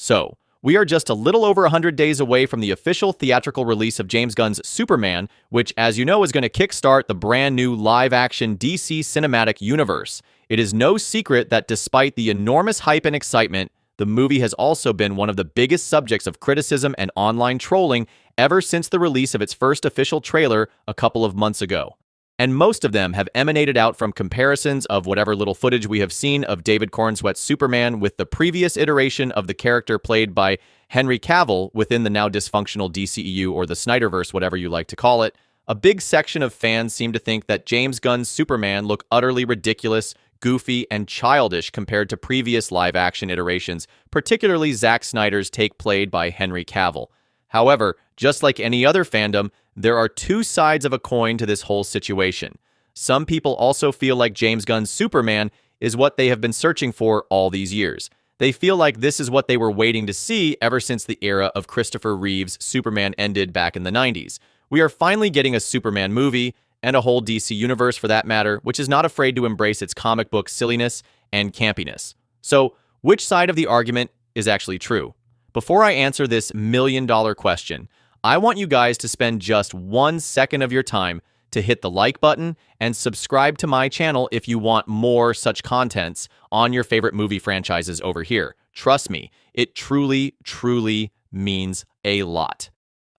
So, we are just a little over 100 days away from the official theatrical release of James Gunn's Superman, which, as you know, is going to kickstart the brand new live-action DC cinematic universe. It is no secret that despite the enormous hype and excitement, the movie has also been one of the biggest subjects of criticism and online trolling ever since the release of its first official trailer a couple of months ago. And most of them have emanated out from comparisons of whatever little footage we have seen of David Cornsweet's Superman with the previous iteration of the character played by Henry Cavill within the now dysfunctional DCEU or the Snyderverse, whatever you like to call it. A big section of fans seem to think that James Gunn's Superman look utterly ridiculous, goofy, and childish compared to previous live-action iterations, particularly Zack Snyder's take played by Henry Cavill. However, just like any other fandom, there are two sides of a coin to this whole situation. Some people also feel like James Gunn's Superman is what they have been searching for all these years. They feel like this is what they were waiting to see ever since the era of Christopher Reeve's Superman ended back in the 90s. We are finally getting a Superman movie, and a whole DC universe for that matter, which is not afraid to embrace its comic book silliness and campiness. So, which side of the argument is actually true? Before I answer this million-dollar question, I want you guys to spend just 1 second of your time to hit the like button and subscribe to my channel if you want more such contents on your favorite movie franchises over here. Trust me, it truly, truly means a lot.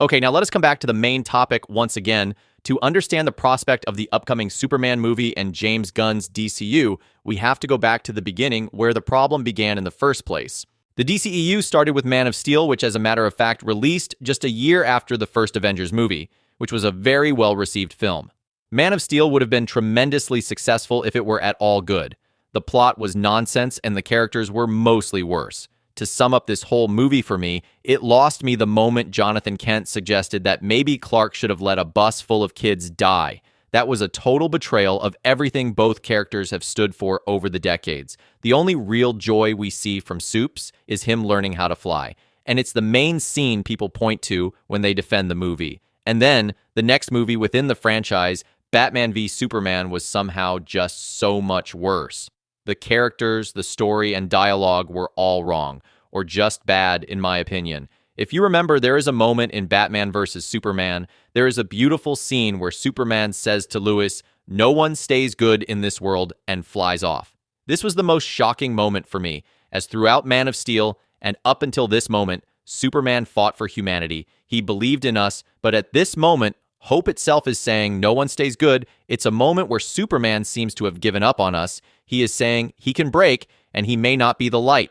Okay, now let us come back to the main topic once again. To understand the prospect of the upcoming Superman movie and James Gunn's DCU, we have to go back to the beginning where the problem began in the first place. The DCEU started with Man of Steel, which as a matter of fact released just a year after the first Avengers movie, which was a very well-received film. Man of Steel would have been tremendously successful if it were at all good. The plot was nonsense and the characters were mostly worse. To sum up this whole movie for me, it lost me the moment Jonathan Kent suggested that maybe Clark should have let a bus full of kids die. That was a total betrayal of everything both characters have stood for over the decades. The only real joy we see from Supes is him learning how to fly. And it's the main scene people point to when they defend the movie. And then, the next movie within the franchise, Batman v Superman, was somehow just so much worse. The characters, the story, and dialogue were all wrong, or just bad, in my opinion. If you remember, there is a moment in Batman vs. Superman, there is a beautiful scene where Superman says to Lois, "No one stays good in this world," and flies off. This was the most shocking moment for me, as throughout Man of Steel, and up until this moment, Superman fought for humanity. He believed in us, but at this moment, hope itself is saying no one stays good. It's a moment where Superman seems to have given up on us. He is saying he can break, and he may not be the light.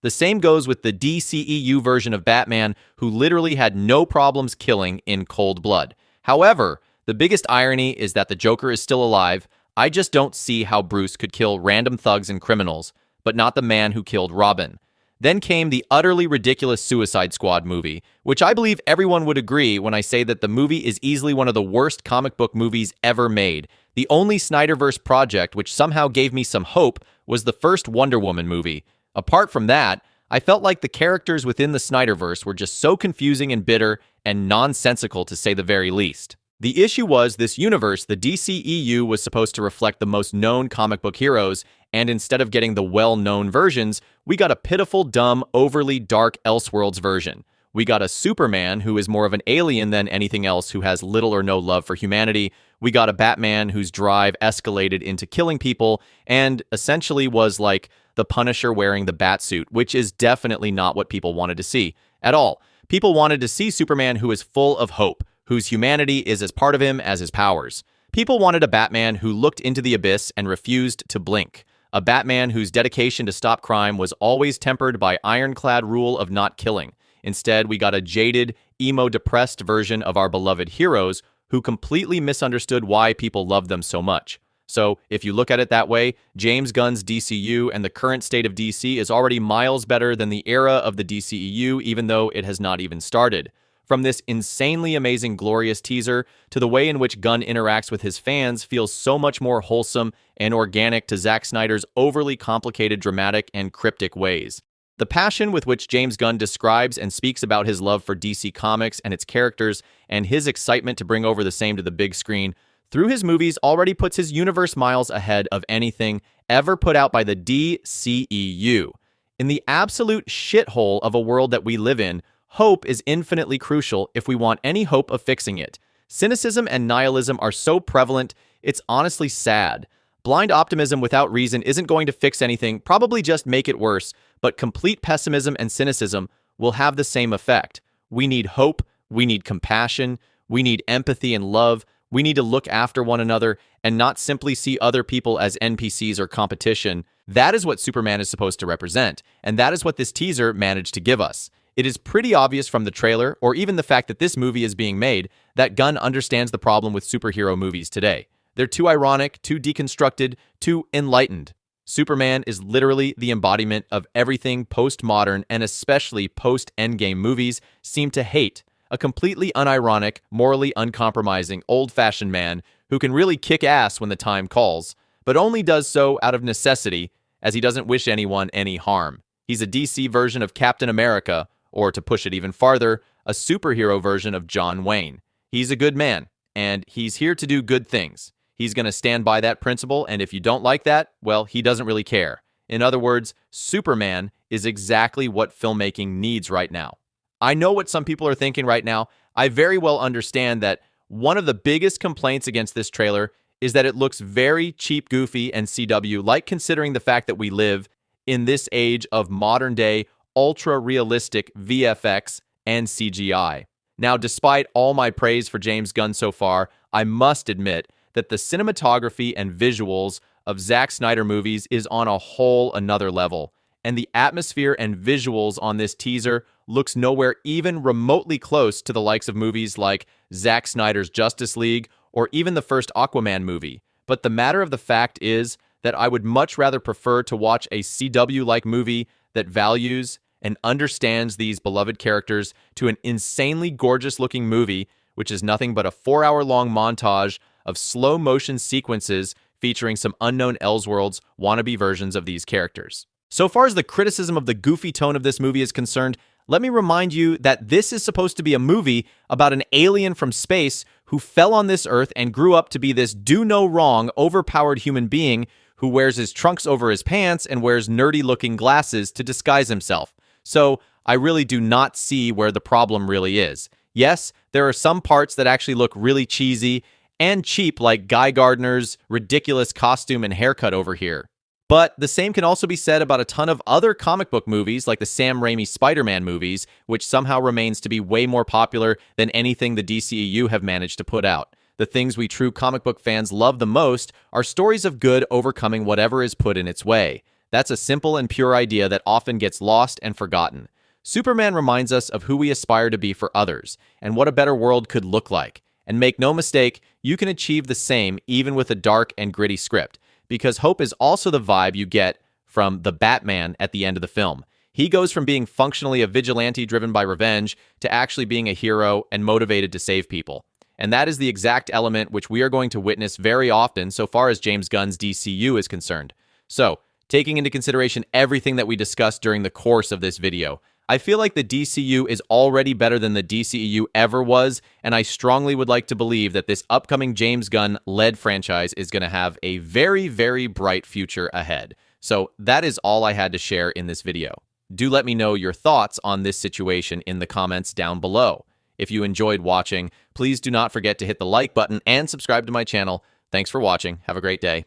The same goes with the DCEU version of Batman, who literally had no problems killing in cold blood. However, the biggest irony is that the Joker is still alive. I just don't see how Bruce could kill random thugs and criminals, but not the man who killed Robin. Then came the utterly ridiculous Suicide Squad movie, which I believe everyone would agree when I say that the movie is easily one of the worst comic book movies ever made. The only Snyderverse project which somehow gave me some hope was the first Wonder Woman movie. Apart from that, I felt like the characters within the Snyderverse were just so confusing and bitter and nonsensical to say the very least. The issue was this universe, the DCEU, was supposed to reflect the most known comic book heroes, and instead of getting the well-known versions, we got a pitiful, dumb, overly dark Elseworlds version. We got a Superman who is more of an alien than anything else, who has little or no love for humanity. We got a Batman whose drive escalated into killing people, and essentially was like the Punisher wearing the Batsuit, which is definitely not what people wanted to see at all. People wanted to see Superman who is full of hope, whose humanity is as part of him as his powers. People wanted a Batman who looked into the abyss and refused to blink. A Batman whose dedication to stop crime was always tempered by ironclad rule of not killing. Instead, we got a jaded, emo-depressed version of our beloved heroes who completely misunderstood why people loved them so much. So, if you look at it that way, James Gunn's DCU and the current state of DC is already miles better than the era of the DCEU, even though it has not even started. From this insanely amazing, glorious teaser to the way in which Gunn interacts with his fans feels so much more wholesome and organic to Zack Snyder's overly complicated, dramatic, and cryptic ways. The passion with which James Gunn describes and speaks about his love for DC Comics and its characters, and his excitement to bring over the same to the big screen, through his movies already puts his universe miles ahead of anything ever put out by the DCEU. In the absolute shithole of a world that we live in, hope is infinitely crucial if we want any hope of fixing it. Cynicism and nihilism are so prevalent, it's honestly sad. Blind optimism without reason isn't going to fix anything, probably just make it worse, but complete pessimism and cynicism will have the same effect. We need hope, we need compassion, we need empathy and love, we need to look after one another and not simply see other people as NPCs or competition. That is what Superman is supposed to represent, and that is what this teaser managed to give us. It is pretty obvious from the trailer, or even the fact that this movie is being made, that Gunn understands the problem with superhero movies today. They're too ironic, too deconstructed, too enlightened. Superman is literally the embodiment of everything postmodern and especially post-Endgame movies seem to hate. A completely unironic, morally uncompromising, old-fashioned man who can really kick ass when the time calls, but only does so out of necessity, as he doesn't wish anyone any harm. He's a DC version of Captain America, or to push it even farther, a superhero version of John Wayne. He's a good man, and he's here to do good things. He's going to stand by that principle, and if you don't like that, well, he doesn't really care. In other words, Superman is exactly what filmmaking needs right now. I know what some people are thinking right now. I very well understand that one of the biggest complaints against this trailer is that it looks very cheap, goofy, and CW-like, considering the fact that we live in this age of modern-day, ultra-realistic VFX and CGI. Now, despite all my praise for James Gunn so far, I must admit that the cinematography and visuals of Zack Snyder movies is on a whole another level, and the atmosphere and visuals on this teaser looks nowhere even remotely close to the likes of movies like Zack Snyder's Justice League or even the first Aquaman movie. But the matter of the fact is that I would much rather prefer to watch a CW-like movie that values and understands these beloved characters to an insanely gorgeous-looking movie, which is nothing but a 4-hour-long montage of slow-motion sequences featuring some unknown Elseworlds wannabe versions of these characters. So far as the criticism of the goofy tone of this movie is concerned, let me remind you that this is supposed to be a movie about an alien from space who fell on this Earth and grew up to be this do-no-wrong, overpowered human being who wears his trunks over his pants and wears nerdy-looking glasses to disguise himself. So I really do not see where the problem really is. Yes, there are some parts that actually look really cheesy and cheap, like Guy Gardner's ridiculous costume and haircut over here. But the same can also be said about a ton of other comic book movies, like the Sam Raimi Spider-Man movies, which somehow remains to be way more popular than anything the DCEU have managed to put out. The things we true comic book fans love the most are stories of good overcoming whatever is put in its way. That's a simple and pure idea that often gets lost and forgotten. Superman reminds us of who we aspire to be for others, and what a better world could look like. And make no mistake, you can achieve the same even with a dark and gritty script, because hope is also the vibe you get from the Batman at the end of the film. He goes from being functionally a vigilante driven by revenge to actually being a hero and motivated to save people. And that is the exact element which we are going to witness very often so far as James Gunn's DCU is concerned. So, taking into consideration everything that we discussed during the course of this video, I feel like the DCU is already better than the DCEU ever was, and I strongly would like to believe that this upcoming James Gunn-led franchise is going to have a very, very bright future ahead. So that is all I had to share in this video. Do let me know your thoughts on this situation in the comments down below. If you enjoyed watching, please do not forget to hit the like button and subscribe to my channel. Thanks for watching. Have a great day.